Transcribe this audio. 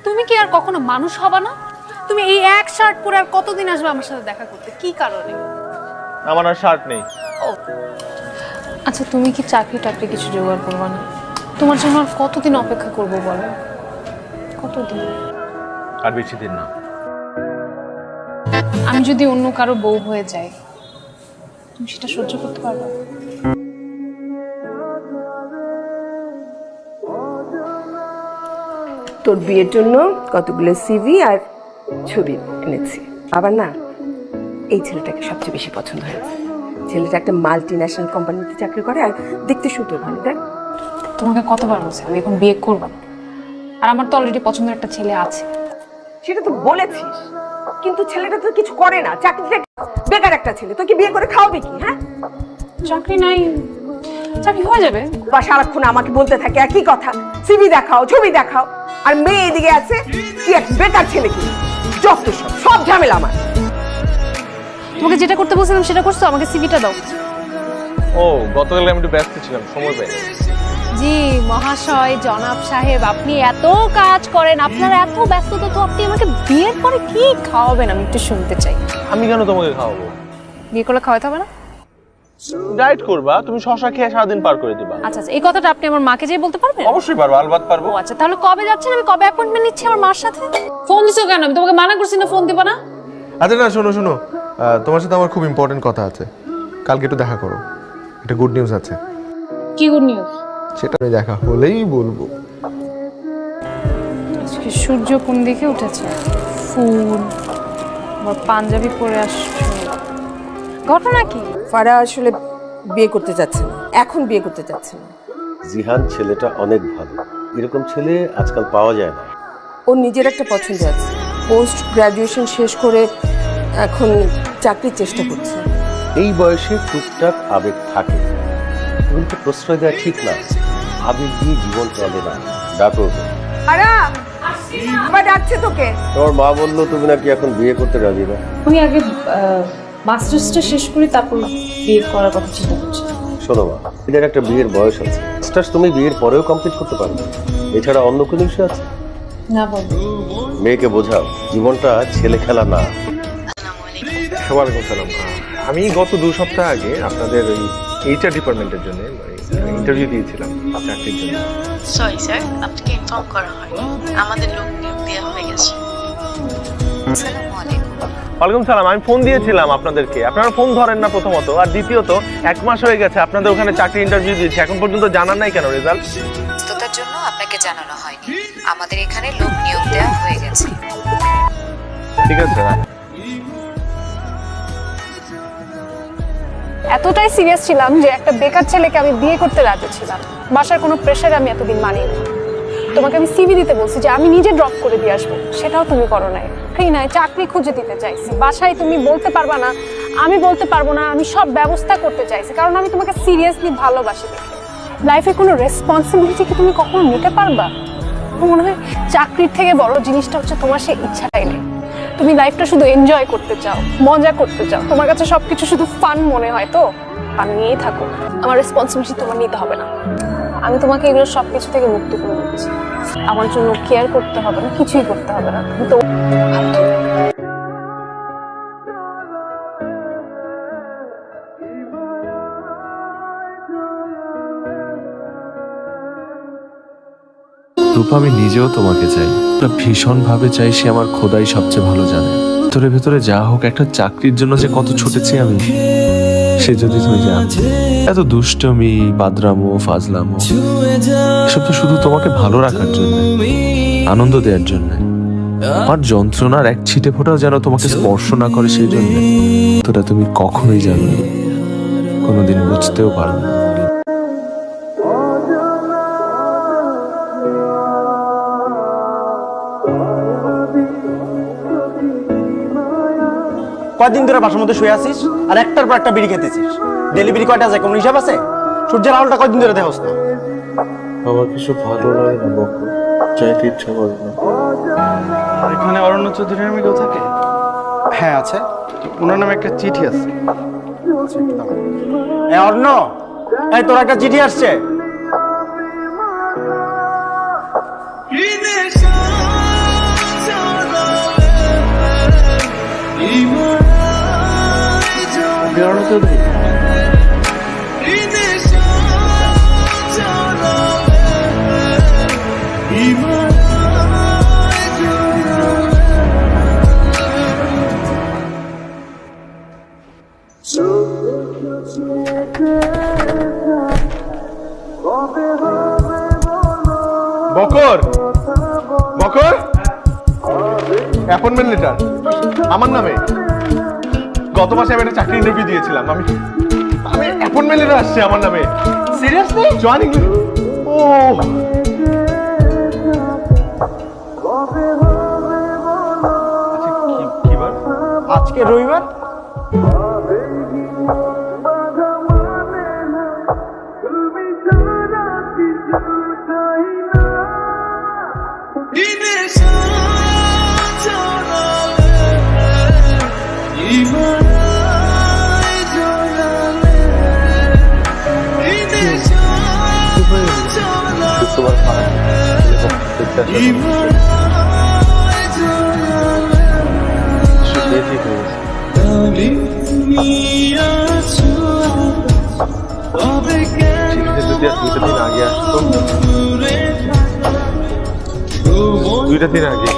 তুমি কি আর কখনো মানুষ হবা না? তুমি এই এক শার্ট পরে আর কতদিন আসবে আমার সাথে দেখা করতে? কি কারণে? আমার আর শার্ট নেই। ও আচ্ছা, তুমি কি চাকরি টাকরি কিছু জোগাড় করবা না? তোমার জন্য আর কতদিন অপেক্ষা করবো বলো? কতদিন? আর বেশি দিন না। আমি যদি অন্য কারো বউ হয়ে যাই, তুমি সেটা সহ্য করতে পারবে? তোর বিয়ের জন্য কতগুলো সিভি আর ছবি এনেছি। আবার না, এই ছেলেটাকে সবচেয়ে বেশি পছন্দ হয়েছে। ছেলেটা একটা মাল্টি ন্যাশনাল কোম্পানিতে চাকরি করে আর দেখতে সুন্দর ভালো। দেখ, তোমাকে কতবার বলছি আমি এখন বিয়ে করবো না, আর আমার তো অলরেডি পছন্দের একটা ছেলে আছে। সেটা তো বলেছিস, কিন্তু ছেলেটা তো কিছু করে না, চাকরিটা বেকার একটা ছেলে। তোকে বিয়ে করে খাওয়াবে কি? হ্যাঁ, চাকরি নাই, চাকরি হয়ে যাবে। বা সারাক্ষণ আমাকে বলতে থাকে একই কথা, সিভি দেখাও ছবি দেখাও, আর মেয়ে এদিকে আছে কি এক বেকার ছেলে। কি যত সব ঝামেলা আমার। তোমাকে যেটা করতে বলছিলাম সেটা করছো, আমাকে সিভিটা দাও। ও গতকাল আমি একটু ব্যস্ত ছিলাম, সময় পাইনি। জি মহাশয়, জনাব সাহেব, আপনি এত কাজ করেন, আপনার এত ব্যস্ততা, তো আপনি আমাকে বিয়ের পরে কি খাওয়াবেন আমি একটু শুনতে চাই। আমি কেন তোমাকে খাওয়াবো? বিয়ে করলে খাওয়াতে হবে না? ডায়েট করবা, তুমি শশা খেয়ে সারাদিন পার করে দিবা। আচ্ছা আচ্ছা, এই কথাটা আপনি আমার মাকে যেয়ে বলতে পারবেন? অবশ্যই পারবো, আলবাত পারবো। ও আচ্ছা, তাহলে কবে যাচ্ছেন? আমি কবে অ্যাপয়েন্টমেন্ট নিচ্ছি আমার মার সাথে? ফোন দিছো কেন? আমি তোমাকে মানা করছি না ফোন দিব না। আচ্ছা না, শোনো শোনো, তোমার সাথে আমার খুব ইম্পর্টেন্ট কথা আছে। কালকে একটু দেখা করো, একটা গুড নিউজ আছে। কি গুড নিউজ? সেটা আমি দেখা হলেই বলবো। আজকে সূর্য কোন দিকে উঠেছে? ফুল, আবার পাঞ্জাবি পরে আসছো, ঘটনা কি? ফারা আসলে বিয়ে করতে যাচ্ছে না, এখন বিয়ে করতে যাচ্ছে না। জিহান ছেলেটা অনেক ভালো, এরকম ছেলে আজকাল পাওয়া যায় না। ওর নিজের একটা পছন্দ আছে, পোস্ট গ্রাজুয়েশন শেষ করে এখন চাকরির চেষ্টা করছে। এই বয়সে টুকটাক আবেগ থাকে, কিন্তু প্রশ্রয় দেওয়া ঠিক না। আবেগ দিয়ে জীবন চলে না। ডাকো। আরা আবার ডাকছে তোকে। তোমার মা বললো তুমি নাকি এখন বিয়ে করতে রাজি না। আমি আগে মাস্টার্সটা শেষ করি, তারপর বিয়ে করার কথা চিন্তা করছি। শোনো মা, এদের একটা বিয়ের বয়স আছে। মাস্টার্স তুমি বিয়ের পরেও কমপ্লিট করতে পারবে, এছাড়া অন্য কোনো ইস্যু আছে? না বলো। মেয়েকে বোঝাও জীবনটা ছেলে খেলা না। ওয়ালাইকুম সালাম। আমি গত 2 সপ্তাহ আগে আপনাদের ওই এইচআর ডিপার্টমেন্টের জন্য ইন্টারভিউ দিয়েছিলাম চাকরির জন্য। সরি স্যার, আপনাকে ইনফর্ম করা হয়নি। আমাদের লোক নিয়োগ দেওয়া হয়ে গেছে। আসসালামু আলাইকুম। ওয়ালাইকুম সালাম। আমি ফোন দিয়েছিলাম আপনাদেরকে, আপনারা ফোন ধরেন না প্রথমত, আর দ্বিতীয়ত 1 মাস হয়ে গেছে আপনাদের ওখানে চাকরি ইন্টারভিউ দিয়েছি, এখন পর্যন্ত জানার নাই কেন রেজাল্ট? ব্যস্ততার জন্য আপনাকে জানানো হয়নি। আমাদের এখানে লোক নিয়োগ দেওয়া হয়ে গেছে। ঠিক আছে না, এতটাই সিরিয়াস ছিলাম যে একটা বেকার ছেলেকে আমি বিয়ে করতে রাজি ছিলাম। বাসার কোনো প্রেশারে আমি এতদিন মানিনি। তোমাকে আমি সিভি দিতে বলছি যে আমি নিজে ড্রপ করে দিয়ে আসবো, সেটাও তুমি করো নাই। নাই, চাকরি খুঁজে দিতে চাইছি বাসায়, তুমি বলতে পারবা না, আমি বলতে পারবো না, আমি সব ব্যবস্থা করতে চাইছি, কারণ আমি তোমাকে সিরিয়াসলি ভালোবাসি দেখে। লাইফে কোনো রেসপন্সিবিলিটি কি তুমি কখনো নিতে পারবা? মনে হয় চাকরির থেকে বড় জিনিসটা হচ্ছে তোমার সেই ইচ্ছাটাই নেই। তুমি লাইফটা শুধু এনজয় করতে চাও, মজা করতে চাও, তোমার কাছে সবকিছু শুধু ফান মনে হয়, তো ফান নিয়েই থাকো। আমার রেসপন্সিবিলিটি তোমার নিতে হবে না। আমি তোমাকে এগুলো সবকিছু থেকে মুক্ত করে দিচ্ছি। আমার জন্য কেয়ার করতে হবে না, কিছুই করতে হবে না। তুমি তো রূপা, আমি নিজেও তোমাকে চাই, ভীষণ ভাবে চাই। সে আমার খোদাই সবচেয়ে ভালো জানে। ভেতরে ভেতরে যা হোক, একটা চাকরির জন্য যে কত ছুটেছি আমি, সে যদি তুমি জানতে। এত দুষ্টমি, বাদরামো, ফাজলামো, এসব তো শুধু তোমাকে ভালো রাখার জন্য, আনন্দ দেওয়ার জন্য। আমার যন্ত্রণার এক ছিটে ফোঁটাও যেন তোমাকে স্পর্শ না করে, সেই জন্য। তোটা তুমি কখনোই জানো, কোনোদিন বুঝতেও পারবে না। কয়দিন ধরে বাসার মধ্যে শুয়ে আছিস আর একটার পর একটা বিড়ি খেতেছিস? ডেলিভারি কয়টা যায় কোনো হিসাব আছে? সূর্যের আলোটা কয়দিন ধরে দেখোস না? আমার কিছু ভালো লাগে না বকু, চাইতে ইচ্ছা করে না। এখানে অরণ্য চৌধুরীর নামে কেউ থাকে? হ্যাঁ আছে, ওনার নামে একটা চিঠি আছে। অর্ণ, এই তোর একটা চিঠি আসছে। চৌধুরী। বকর, বকর, অ্যাপয়েন্টমেন্ট লেটার আমার নামে। গত মাসে আমি একটা চাকরি ইন্টারভিউ দিয়েছিলাম, আমি অ্যাপয়েন্টমেন্ট লেটার আসছে আমার নামে। সিরিয়াসলি? জয়েনিং। ও কি বার? আজকে রবিবার। তোমার যদি আর 2টা দিন আগে আসতো, 2টা দিন আগে